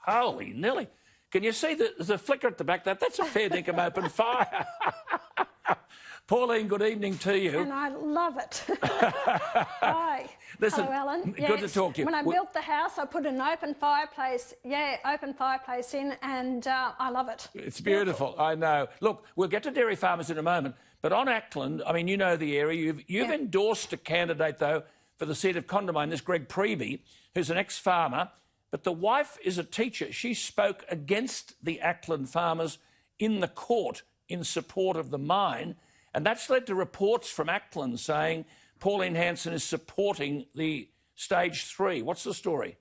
Holy Nelly. Can you see the flicker at the back? That's a fair dinkum open fire. Pauline, good evening to you. And I love it. Hi. Listen, hello, Alan. Good to talk to you. When I built the house, I put an open fireplace, in, and I love it. It's beautiful, I know. Look, we'll get to dairy farmers in a moment, but on Acland, I mean, you know the area. You've endorsed a candidate, though, for the seat of Condamine, this Greg Preby, who's an ex-farmer, but the wife is a teacher. She spoke against the Acland farmers in the court in support of the mine, and that's led to reports from Acland saying Pauline Hanson is supporting the stage 3. What's the story?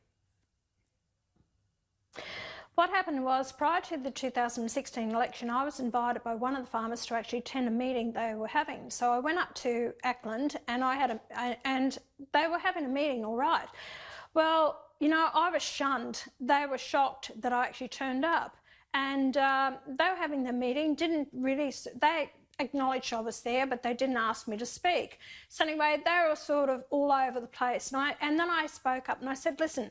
What happened was, prior to the 2016 election, I was invited by one of the farmers to actually attend a meeting they were having. So I went up to Acland and and they were having a meeting, all right. Well, you know, I was shunned. They were shocked that I actually turned up. And they were having the meeting, they acknowledged I was there, but they didn't ask me to speak. So anyway, they were sort of all over the place. And then I spoke up and I said, listen,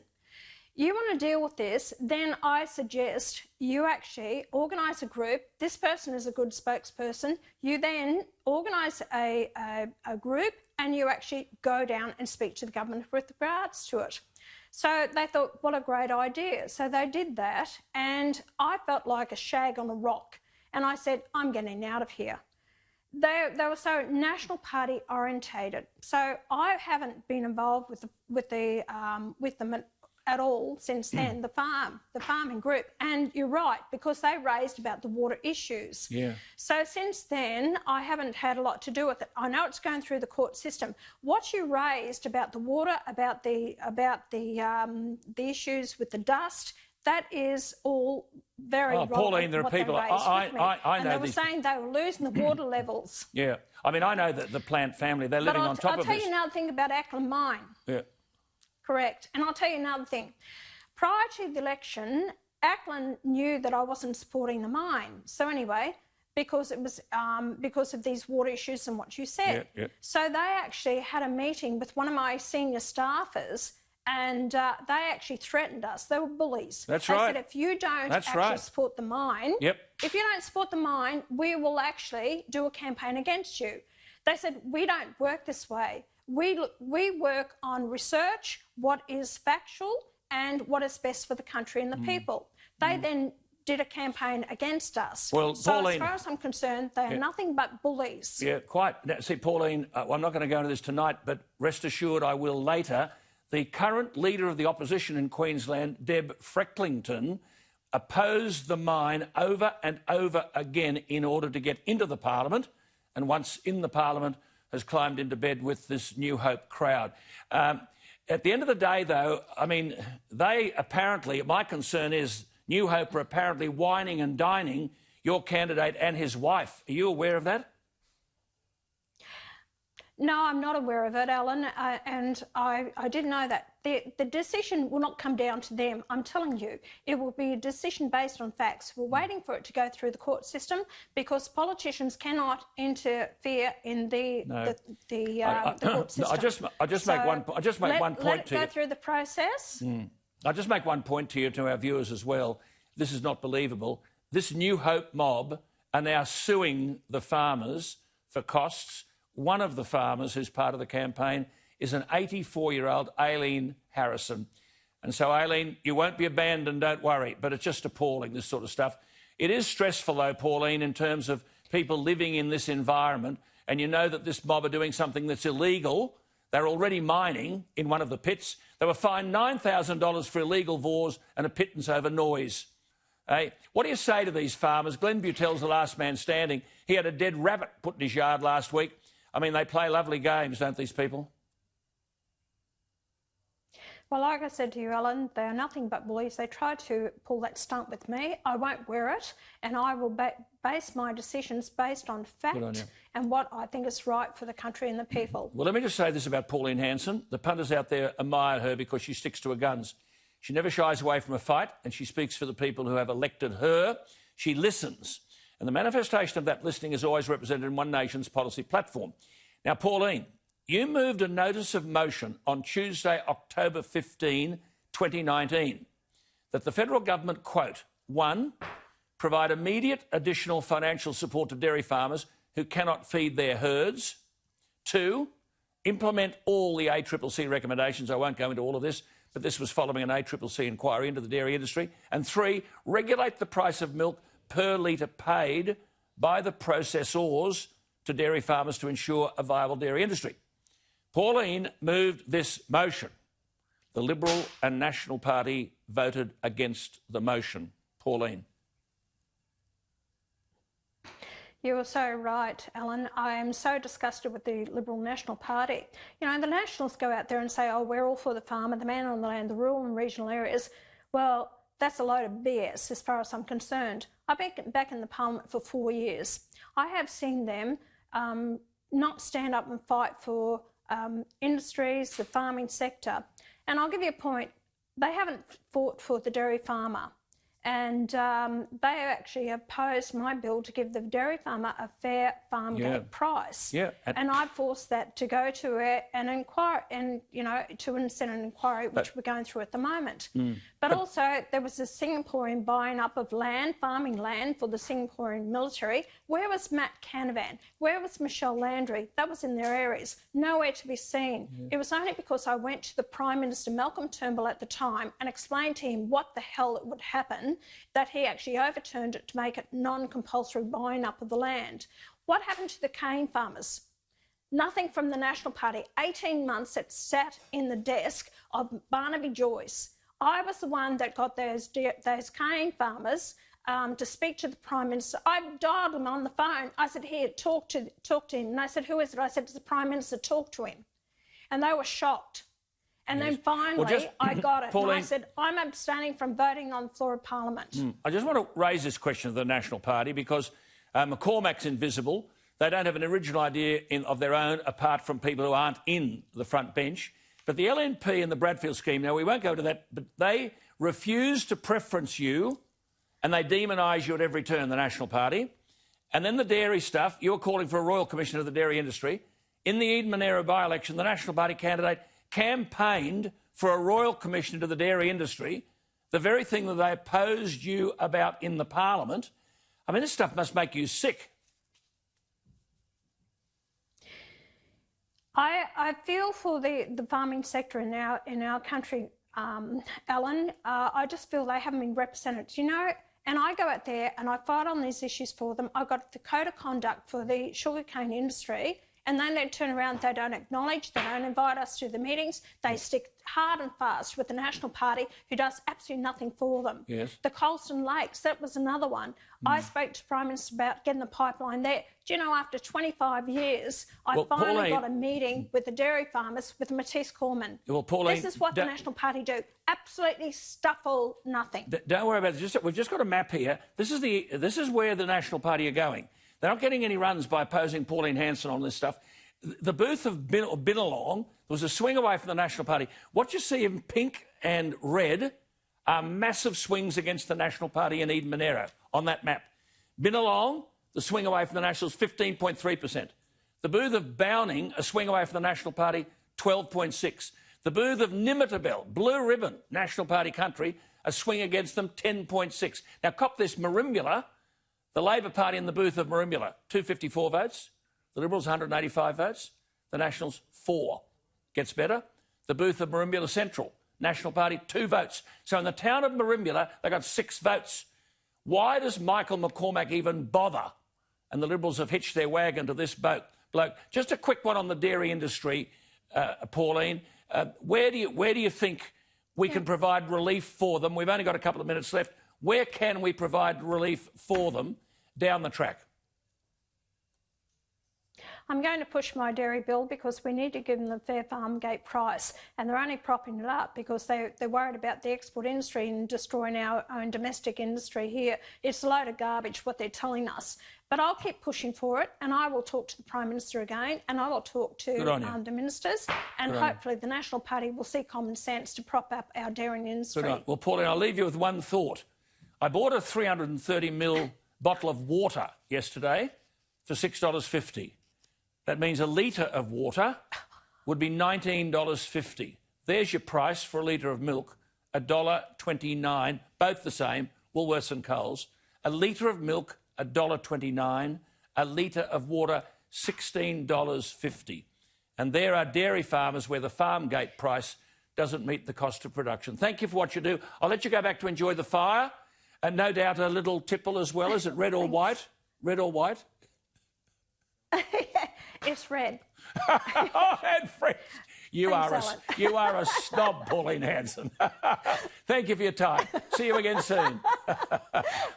you want to deal with this, then I suggest you actually organise a group. This person is a good spokesperson. You then organise a group and you actually go down and speak to the government with regards to it. So they thought, what a great idea. So they did that, and I felt like a shag on a rock. And I said, I'm getting out of here. They were so National Party orientated. So I haven't been involved with them at all since then, the farming group. And you're right, because they raised about the water issues. Yeah. So since then, I haven't had a lot to do with it. I know it's going through the court system. What you raised about the water, about the issues with the dust, that is all very wrong. Pauline, there are people. I know. And they were saying they were losing the water levels. Yeah, I mean, I know that the Plant family, they're living on top of this. I'll tell you another thing about Acland Mine. Yeah. Correct. And I'll tell you another thing. Prior to the election, Acland knew that I wasn't supporting the mine. So anyway, because it was because of these water issues and what you said. Yeah, yeah. So they actually had a meeting with one of my senior staffers, and they actually threatened us. They were bullies. That's right. They said, if you don't actually support the mine, if you don't support the mine, we will actually do a campaign against you. They said, we don't work this way. We work on research, what is factual and what is best for the country and the people. They then did a campaign against us. Well, so Pauline, as far as I'm concerned, they are nothing but bullies. Yeah, quite. Now, see, Pauline, I'm not going to go into this tonight, but rest assured I will later. The current leader of the opposition in Queensland, Deb Frecklington, opposed the mine over and over again in order to get into the parliament, and once in the parliament has climbed into bed with this New Hope crowd. At the end of the day, though, I mean, they apparently, my concern is New Hope are apparently whining and dining your candidate and his wife. Are you aware of that? No, I'm not aware of it, Alan, and I didn't know that. The decision will not come down to them, I'm telling you. It will be a decision based on facts. We're waiting for it to go through the court system because politicians cannot interfere in the court system. I just make one point to you. Let it go through the process. I'll just make one point to you, to our viewers as well. This is not believable. This New Hope mob are now suing the farmers for costs. One of the farmers who's part of the campaign is an 84-year-old Aileen Harrison. And so, Aileen, you won't be abandoned, don't worry, but it's just appalling, this sort of stuff. It is stressful, though, Pauline, in terms of people living in this environment, and you know that this mob are doing something that's illegal. They're already mining in one of the pits. They were fined $9,000 for illegal vores and a pittance over noise. Hey, what do you say to these farmers? Glenn Butel's the last man standing. He had a dead rabbit put in his yard last week. I mean, they play lovely games, don't these people? Well, like I said to you, Alan, they are nothing but bullies. They tried to pull that stunt with me. I won't wear it, and I will base my decisions based on fact and what I think is right for the country and the people. Well, let me just say this about Pauline Hanson. The punters out there admire her because she sticks to her guns. She never shies away from a fight, and she speaks for the people who have elected her. She listens. And the manifestation of that listening is always represented in One Nation's policy platform. Now, Pauline, you moved a notice of motion on Tuesday, October 15, 2019. that the federal government, quote, 1, provide immediate additional financial support to dairy farmers who cannot feed their herds. 2, implement all the ACCC recommendations. I won't go into all of this, but this was following an ACCC inquiry into the dairy industry. And 3, regulate the price of milk per litre paid by the processors to dairy farmers to ensure a viable dairy industry. Pauline moved this motion. The Liberal and National Party voted against the motion. Pauline. You are so right, Alan. I am so disgusted with the Liberal National Party. You know, the Nationals go out there and say, oh, we're all for the farmer, the man on the land, the rural and regional areas. Well, that's a load of BS as far as I'm concerned. I've been back in the Parliament for 4 years. I have seen them not stand up and fight for industries, the farming sector. And I'll give you a point. They haven't fought for the dairy farmer. And they actually opposed my bill to give the dairy farmer a fair farm gate price. Yeah. And I forced that to go to an inquiry, and to send an inquiry, which we're going through at the moment. But also there was a Singaporean buying up of land, farming land for the Singaporean military. Where was Matt Canavan? Where was Michelle Landry? That was in their areas. Nowhere to be seen. It was only because I went to the Prime Minister Malcolm Turnbull at the time and explained to him what the hell would happen that he actually overturned it to make it non-compulsory buying up of the land. What happened to the cane farmers? Nothing from the National Party. 18 months it sat in the desk of Barnaby Joyce. I was the one that got those cane farmers to speak to the Prime Minister. I dialed him on the phone. I said, here, talk to him. And I said, who is it? I said, it's the Prime Minister, talk to him. And they were shocked. And then finally, I got it. Pauline, and I said, I'm abstaining from voting on the floor of Parliament. I just want to raise this question of the National Party because McCormack's invisible. They don't have an original idea of their own apart from people who aren't in the front bench. But the LNP and the Bradfield scheme, now we won't go to that, but they refuse to preference you and they demonise you at every turn, the National Party. And then the dairy stuff, you're calling for a Royal Commission of the dairy industry. In the Eden Monaro by-election, the National Party candidate campaigned for a Royal Commission into the dairy industry, the very thing that they opposed you about in the Parliament. I mean, this stuff must make you sick. I feel for the farming sector in our country, Alan. I just feel they haven't been represented. And I go out there and I fight on these issues for them. I got the code of conduct for the sugarcane industry. And then they turn around, they don't acknowledge, they don't invite us to the meetings. They stick hard and fast with the National Party, who does absolutely nothing for them. Yes. The Colston Lakes, that was another one. I spoke to the Prime Minister about getting the pipeline there. Do you know, after 25 years, I finally got a meeting with the dairy farmers with Matisse Cormann. Well, Pauline, this is what the National Party do. Absolutely stuffle nothing. Don't worry about this. We've just got a map here. This is where the National Party are going. They're not getting any runs by opposing Pauline Hanson on this stuff. The booth of Binalong was a swing away from the National Party. What you see in pink and red are massive swings against the National Party in Eden Monaro on that map. Binalong, the swing away from the Nationals, 15.3%. The booth of Bowning, a swing away from the National Party, 12.6%. The booth of Nimitabel, Blue Ribbon, National Party country, a swing against them, 10.6%. Now, cop this, Merimbula. The Labor Party in the booth of Merimbula, 254 votes. The Liberals, 185 votes. The Nationals, 4. Gets better. The booth of Merimbula Central, National Party, 2 votes. So in the town of Merimbula, they got 6 votes. Why does Michael McCormack even bother? And the Liberals have hitched their wagon to this bloke. Just a quick one on the dairy industry, Pauline. Where do you think we can provide relief for them? We've only got a couple of minutes left. Where can we provide relief for them down the track? I'm going to push my dairy bill because we need to give them the fair farm gate price, and they're only propping it up because they're worried about the export industry and destroying our own domestic industry here. It's a load of garbage what they're telling us. But I'll keep pushing for it, and I will talk to the Prime Minister again, and I will talk to the ministers, and hopefully the National Party will see common sense to prop up our dairy industry. Well, Pauline, I'll leave you with one thought. I bought a 330ml bottle of water yesterday for $6.50. That means a litre of water would be $19.50. There's your price for a litre of milk $1.29, both the same, Woolworths and Coles. A litre of milk, $1.29. A litre of water, $16.50. And there are dairy farmers where the farm gate price doesn't meet the cost of production. Thank you for what you do. I'll let you go back to enjoy the fire, and no doubt a little tipple as well. Is it red or white? Red or white? It's red. Oh, and fresh. You Thanks, are a snob, Pauline Hanson. Thank you for your time. See you again soon.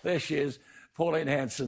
There she is, Pauline Hanson.